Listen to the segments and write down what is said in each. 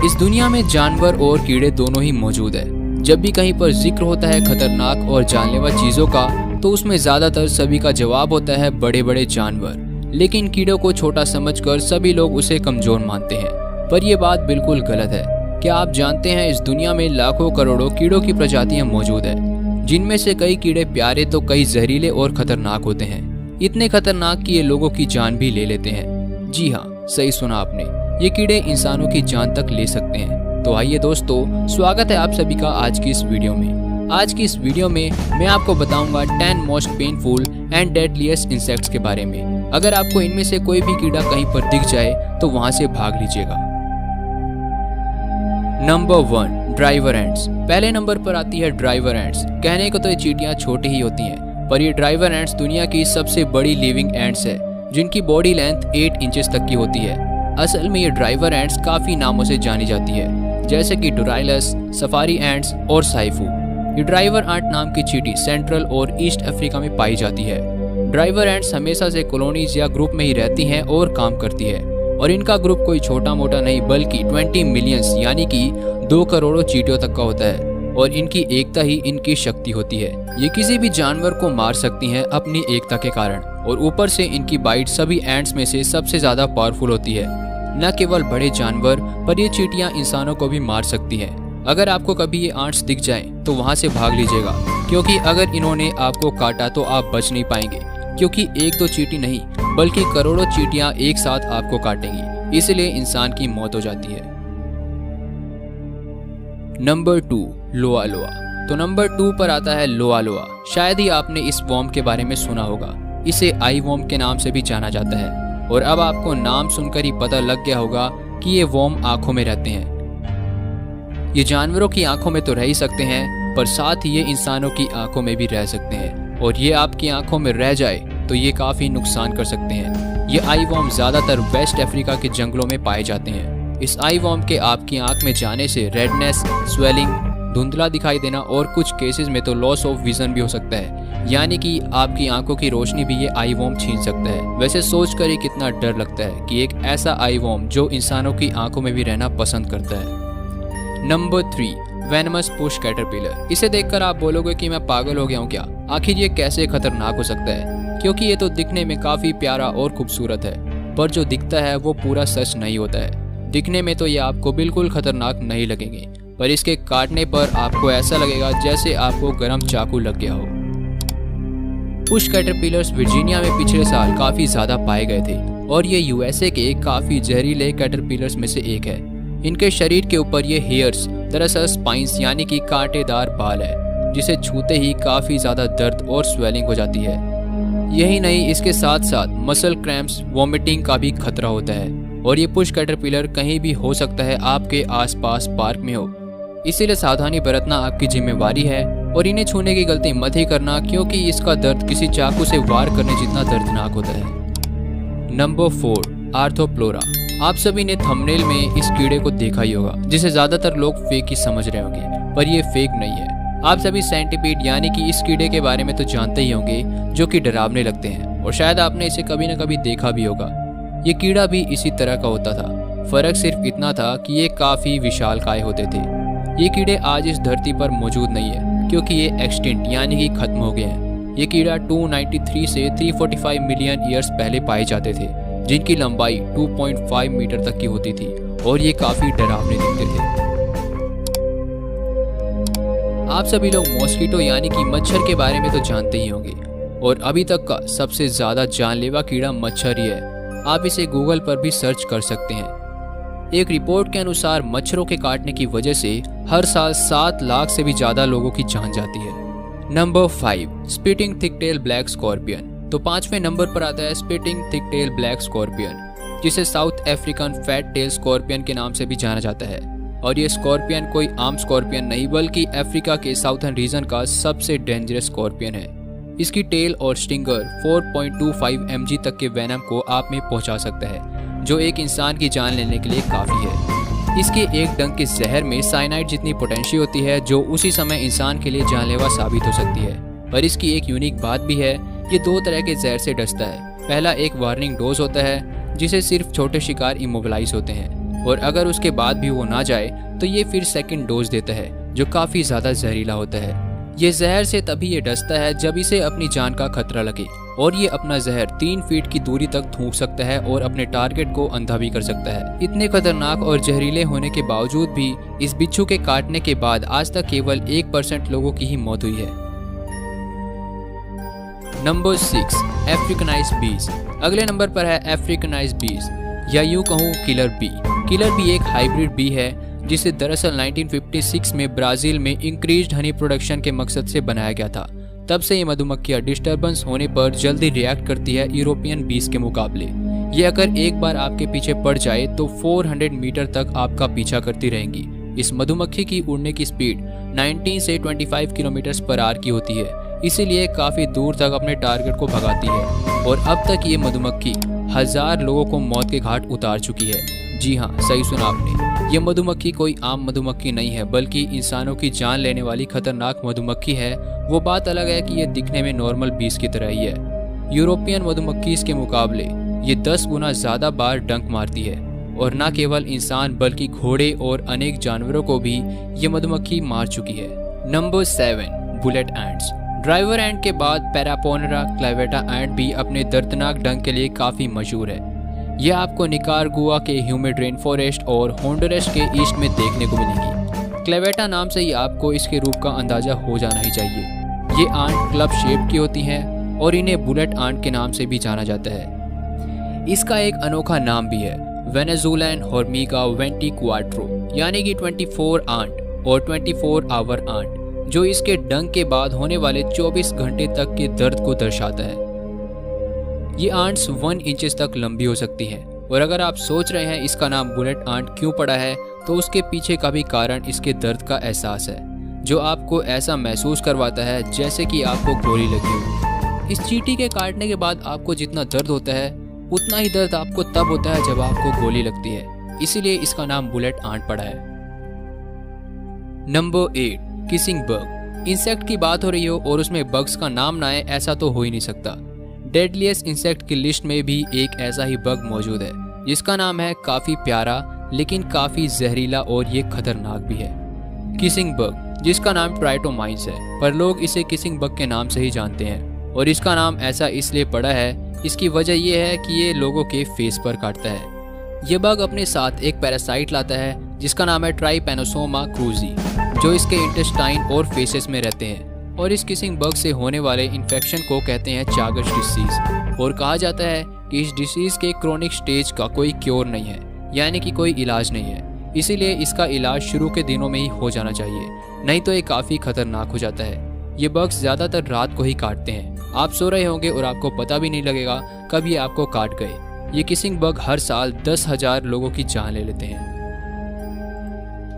इस दुनिया में जानवर और कीड़े दोनों ही मौजूद है। जब भी कहीं पर जिक्र होता है खतरनाक और जानलेवा चीजों का, तो उसमें ज्यादातर सभी का जवाब होता है बड़े बड़े जानवर। लेकिन कीड़ों को छोटा समझकर सभी लोग उसे कमजोर मानते हैं, पर यह बात बिल्कुल गलत है। क्या आप जानते हैं इस दुनिया में लाखों करोड़ों कीड़ों की प्रजातियां मौजूद है, जिनमें से कई कीड़े प्यारे तो कई जहरीले और खतरनाक होते हैं। इतने खतरनाक कि ये लोगों की जान भी ले लेते हैं। जी हाँ, सही सुना आपने, ये कीड़े इंसानों की जान तक ले सकते हैं। तो आइए दोस्तों, स्वागत है आप सभी का आज की इस वीडियो में। आज की इस वीडियो में मैं आपको बताऊंगा 10 most painful and deadliest insects के बारे में। अगर आपको इनमें से कोई भी कीड़ा कहीं पर दिख जाए तो वहां से भाग लीजिएगा। Number 1, driver ants. पहले नंबर पर आती है ड्राइवर एंट्स। कहने को तो ये चींटियां छोटी ही होती हैं, पर ये ड्राइवर एंट्स दुनिया की सबसे बड़ी लिविंग एंट्स है, जिनकी बॉडी लेंथ 8 इंचेस तक की होती है। असल में ये ड्राइवर एंट्स काफी नामों से जानी जाती है, जैसे कि डोराइलस, सफारी एंट्स और साइफू। ये ड्राइवर एंट नाम की चींटी सेंट्रल और ईस्ट अफ्रीका में पाई जाती है। ड्राइवर एंट्स हमेशा से कॉलोनीज या ग्रुप में ही रहती हैं और काम करती है, और इनका ग्रुप कोई छोटा मोटा नहीं बल्कि 20 मिलियंस यानी कि 2 करोड़ चींटियों तक का होता है। और इनकी एकता ही इनकी शक्ति होती है। ये किसी भी जानवर को मार सकती हैं अपनी एकता के कारण, और ऊपर से इनकी बाइट सभी एंट्स में से सबसे ज्यादा पावरफुल होती है। न केवल बड़े जानवर, पर ये चींटियां इंसानों को भी मार सकती हैं। अगर आपको कभी ये एंट्स दिख जाएं तो वहां से भाग लीजिएगा, क्योंकि अगर इन्होंने आपको काटा तो आप बच नहीं पाएंगे, क्योंकि एक दो चींटी नहीं बल्कि करोड़ों चींटियां एक साथ आपको काटेंगी, इसलिए इंसान की मौत हो जाती है। नंबर 2, लोआ लोआ। तो नंबर 2 पर आता है लोआ लोआ। शायद ही आपने इस वॉर्म के बारे में सुना होगा। इसे आई वॉर्म के नाम से भी जाना जाता है, और अब आपको नाम सुनकर ही पता लग गया होगा कि ये वॉर्म आंखों में रहते हैं। ये जानवरों की आंखों में तो रह ही सकते हैं, पर साथ ही ये इंसानों की आंखों में भी रह सकते हैं, और ये आपकी आंखों में रह जाए तो ये काफी नुकसान कर सकते हैं। ये आई वॉर्म ज्यादातर वेस्ट अफ्रीका के जंगलों में पाए जाते हैं। इस आई वॉर्म के आपकी आंख में जाने से रेडनेस, स्वेलिंग, धुंधला दिखाई देना और कुछ केसेस में तो लॉस ऑफ विजन भी हो सकता है, यानी कि आपकी आंखों की रोशनी भी ये आई वॉर्म छीन सकता है। वैसे सोचकर ही कितना डर लगता है कि एक ऐसा आई वॉर्म जो इंसानों की आंखों में भी रहना पसंद करता है। Number 3, venomous push caterpillar. इसे देखकर आप बोलोगे कि मैं पागल हो गया हूँ क्या? आखिर ये कैसे खतरनाक हो सकता है? क्योंकि ये तो दिखने में काफी प्यारा और खूबसूरत है, पर जो दिखता है वो पूरा सच नहीं होता है। दिखने में तो ये आपको बिल्कुल खतरनाक नहीं लगेंगे, पर इसके काटने पर आपको ऐसा लगेगा जैसे आपको गर्म चाकू लग गया हो। पुश कैटरपिलर्स वर्जीनिया में पिछले साल काफी ज्यादा पाए गए थे, और ये यूएसए के काफी जहरीले कैटरपिलर्स में से एक है। इनके शरीर के ऊपर ये हेयर्स दरअसल स्पाइंस यानी कि कांटेदार बाल है, जिसे छूते ही काफी ज्यादा दर्द और स्वेलिंग हो जाती है। यही नहीं, इसके साथ साथ मसल क्रैम्प्स, वॉमिटिंग का भी खतरा होता है, और ये पुश कैटरपिलर कहीं भी हो सकता है आपके आसपास पार्क में हो। इसीलिए सावधानी बरतना आपकी जिम्मेवारी है, और इन्हें छूने की गलती मत ही करना, क्योंकि इसका दर्द किसी चाकू से वार करने जितना दर्दनाक होता है। नंबर 4, आर्थ्रोप्लोरा। आप सभी ने थंबनेल में इस कीड़े को देखा ही होगा, जिसे ज्यादातर लोग फेक ही समझ रहे होंगे, पर ये फेक नहीं है। आप सभी सेंटीपीड यानी कि इस कीड़े के बारे में तो जानते ही होंगे, जो कि डरावने लगते हैं, और शायद आपने इसे कभी न कभी देखा भी होगा। ये कीड़ा भी इसी तरह का होता था, फर्क सिर्फ इतना था कि ये काफी विशालकाय होते थे। ये कीड़े आज इस धरती पर मौजूद नहीं है, क्योंकि ये एक्सटिंक्ट यानी कि खत्म हो गए हैं। ये कीड़ा 293 से 345 मिलियन ईयर्स पहले पाए जाते थे, जिनकी लंबाई 2.5 मीटर तक की होती थी, और ये काफी डरावने दिखते थे। आप सभी लोग मॉस्किटो यानी कि मच्छर के बारे में तो जानते ही होंगे, और अभी तक का सबसे ज्यादा जानलेवा कीड़ा मच्छर ही है। आप इसे गूगल पर भी सर्च कर सकते हैं। एक रिपोर्ट के अनुसार मच्छरों के काटने की वजह से हर साल 7 लाख से भी ज्यादा लोगों की जान जाती है। Number 5, spitting thicktail black scorpion. तो 5वें नंबर पर आता है स्पिटिंग थिकटेल ब्लैक स्कॉर्पियन, जिसे South African fat tail scorpion के नाम से भी जाना जाता है। और ये स्कॉर्पियन कोई आम स्कॉर्पियन नहीं बल्कि अफ्रीका के साउथर्न रीजन का सबसे डेंजरस स्कॉर्पियन है। इसकी टेल और स्टिंगर 4.25 mg तक के वेनम को आप में पहुंचा सकता है, जो एक इंसान की जान लेने के लिए काफ़ी है। इसके एक डंक के जहर में साइनाइड जितनी पोटेंशियल होती है, जो उसी समय इंसान के लिए जानलेवा साबित हो सकती है। पर इसकी एक यूनिक बात भी है, ये 2 तरह के जहर से डसता है। पहला एक वार्निंग डोज होता है, जिसे सिर्फ छोटे शिकार इमोबिलाइज होते हैं, और अगर उसके बाद भी वो ना जाए तो ये फिर सेकंड डोज देता है जो काफ़ी ज़्यादा जहरीला होता है। ये जहर से तभी ये डसता है जब इसे अपनी जान का खतरा लगे और ये अपना जहर 3 फीट की दूरी तक थूक सकता है और अपने टारगेट को अंधा भी कर सकता है। इतने खतरनाक और जहरीले होने के बावजूद भी इस बिच्छू के काटने के बाद आज तक केवल 1% लोगों की ही मौत हुई है। नंबर 6, अफ्रीकनाइज्ड बीज। अगले नंबर पर है अफ्रीकनाइज्ड बीज या यूं कहूँ किलर बी। किलर बी एक हाइब्रिड बी है जिसे दरअसल 1956 में ब्राज़ील में इंक्रीज्ड हनी प्रोडक्शन के मकसद से बनाया गया था। तब से ये मधुमक्खियाँ डिस्टर्बेंस होने पर जल्दी रिएक्ट करती है यूरोपियन बीज के मुकाबले। ये अगर एक बार आपके पीछे पड़ जाए तो 400 मीटर तक आपका पीछा करती रहेंगी। इस मधुमक्खी की उड़ने की स्पीड 19 से 25 किलोमीटर पर आवर की होती है, इसीलिए काफ़ी दूर तक अपने टारगेट को भगाती है और अब तक ये मधुमक्खी 1000 लोगों को मौत के घाट उतार चुकी है। जी हाँ, सही सुना आपने। ये मधुमक्खी कोई आम मधुमक्खी नहीं है बल्कि इंसानों की जान लेने वाली खतरनाक मधुमक्खी है। वो बात अलग है कि ये दिखने में नॉर्मल बीज की तरह ही है। यूरोपियन मधुमक्खी के मुकाबले ये 10 गुना ज़्यादा बार डंक मारती है और न केवल इंसान बल्कि घोड़े और अनेक जानवरों को भी ये मधुमक्खी मार चुकी है। Number 7, bullet ants. ड्राइवर एंट के बाद पैरापोनेरा क्लेवेटा एंट भी अपने दर्दनाक डंक के लिए काफ़ी मशहूर है। यह आपको निकारागुआ के ह्यूमिड रेन फॉरेस्ट और होंडुरस के ईस्ट में देखने को मिलेगी। क्लेवेटा नाम से ही आपको इसके रूप का अंदाजा हो जाना ही चाहिए। ये आंट क्लब शेप की होती हैं और इन्हें बुलेट आंट के नाम से भी जाना जाता है। इसका एक अनोखा नाम भी है, वेनेजुएलन हॉर्मिगा वेंटिक्वाट्रो, यानी कि 24 आंट और 24 आवर आंट, जो इसके डंक के बाद होने वाले 24 घंटे तक के दर्द को दर्शाता है। ये आंट्स 1 इंच तक लंबी हो सकती हैं और अगर आप सोच रहे हैं इसका नाम बुलेट आंट क्यों पड़ा है तो उसके पीछे का भी कारण इसके दर्द का एहसास है, जो आपको ऐसा महसूस करवाता है जैसे कि आपको गोली लगी हो। इस चींटी के काटने के बाद आपको जितना दर्द होता है उतना ही दर्द आपको तब होता है जब आपको गोली लगती है, इसीलिए इसका नाम बुलेट आंट पड़ा है। Number 8, kissing bug. इंसेक्ट की बात हो रही हो और उसमें बग्स का नाम ना आए ऐसा तो हो ही नहीं सकता। डेडलीस्ट इंसेक्ट की लिस्ट में भी एक ऐसा ही बग मौजूद है जिसका नाम है काफ़ी प्यारा लेकिन काफ़ी जहरीला और ये खतरनाक भी है, किसिंग बग, जिसका नाम ट्राइटोमाइन्स है, पर लोग इसे किसिंग बग के नाम से ही जानते हैं और इसका नाम ऐसा इसलिए पड़ा है, इसकी वजह यह है कि ये लोगों के फेस पर काटता है। ये बग अपने साथ एक पैरासाइट लाता है जिसका नाम है ट्राइपेनोसोमा क्रूजी, जो इसके इंटेस्टाइन और फेसेस में रहते हैं और इस किसिंग बग से होने वाले इन्फेक्शन को कहते हैं चागस डिसीज और कहा जाता है कि इस डिसीज के क्रोनिक स्टेज का कोई क्योर नहीं है, यानी कि कोई इलाज नहीं है, इसीलिए इसका इलाज शुरू के दिनों में ही हो जाना चाहिए, नहीं तो ये काफ़ी खतरनाक हो जाता है। ये बग्स ज़्यादातर रात को ही काटते हैं, आप सो रहे होंगे और आपको पता भी नहीं लगेगा कब ये आपको काट गए। ये किसिंग बग हर साल 10,000 लोगों की जान ले लेते हैं।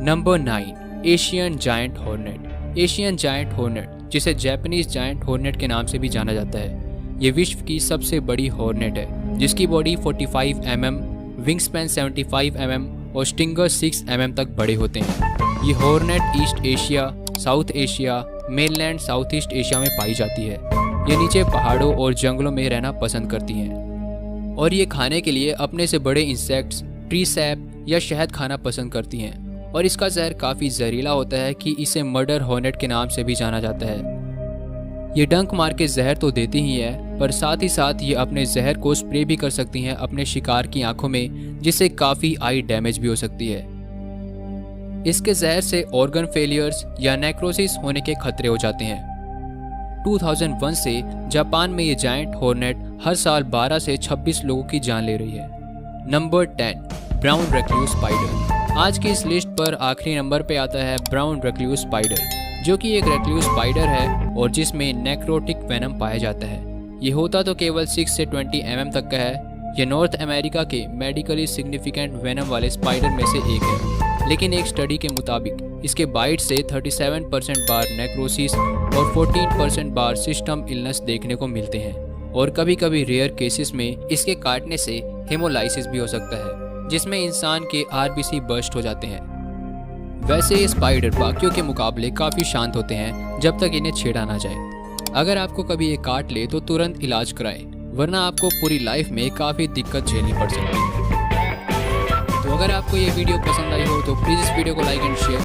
Number 9, Asian giant hornet. Asian giant hornet, जिसे जापानीज जायंट हॉर्नेट के नाम से भी जाना जाता है, ये विश्व की सबसे बड़ी हॉर्नेट है जिसकी बॉडी 45 mm, विंगस्पैन 75 mm और स्टिंगर 6 mm तक बड़े होते हैं। ये hornet east Asia, south Asia, mainland south east Asia में पाई जाती है। ये नीचे पहाड़ों और जंगलों में रहना पसंद करती हैं और ये खाने के लिए अपने से बड़े इंसेक्ट्स, ट्री सैप या शहद खाना पसंद करती हैं और इसका जहर काफ़ी जहरीला होता है कि इसे मर्डर हॉर्नेट के नाम से भी जाना जाता है। ये डंक मार के जहर तो देती ही है, पर साथ ही साथ ये अपने जहर को स्प्रे भी कर सकती हैं अपने शिकार की आंखों में, जिससे काफ़ी आई डैमेज भी हो सकती है। इसके जहर से ऑर्गन फेलियर्स या नेक्रोसिस होने के खतरे हो जाते हैं। 2001 से जापान में ये जायंट हॉर्नेट हर साल 12 से 26 लोगों की जान ले रही है। Number 10, brown recluse spider. आज की इस लिस्ट पर आखिरी नंबर पे आता है ब्राउन रेक्लूस स्पाइडर, जो कि एक रेक्लूस स्पाइडर है और जिसमें नेक्रोटिक वेनम पाया जाता है। ये होता तो केवल 6 से 20 mm तक का है। ये नॉर्थ अमेरिका के मेडिकली सिग्निफिकेंट वेनम वाले स्पाइडर में से एक है, लेकिन एक स्टडी के मुताबिक इसके बाइट से 37% बार नेक्रोसिस और 14% बार सिस्टम इलनेस देखने को मिलते हैं और कभी कभी रेयर केसेस में इसके काटने से हेमोलाइसिस भी हो सकता है, जिसमें इंसान के आरबीसी बर्स्ट हो जाते हैं। वैसे ये स्पाइडर बाकियों के मुकाबले काफ़ी शांत होते हैं जब तक इन्हें छेड़ा ना जाए। अगर आपको कभी ये काट ले तो तुरंत इलाज कराएं, वरना आपको पूरी लाइफ में काफ़ी दिक्कत झेलनी पड़ सकती है। तो अगर आपको ये वीडियो पसंद आई हो तो प्लीज़ इस वीडियो को लाइक एंड शेयर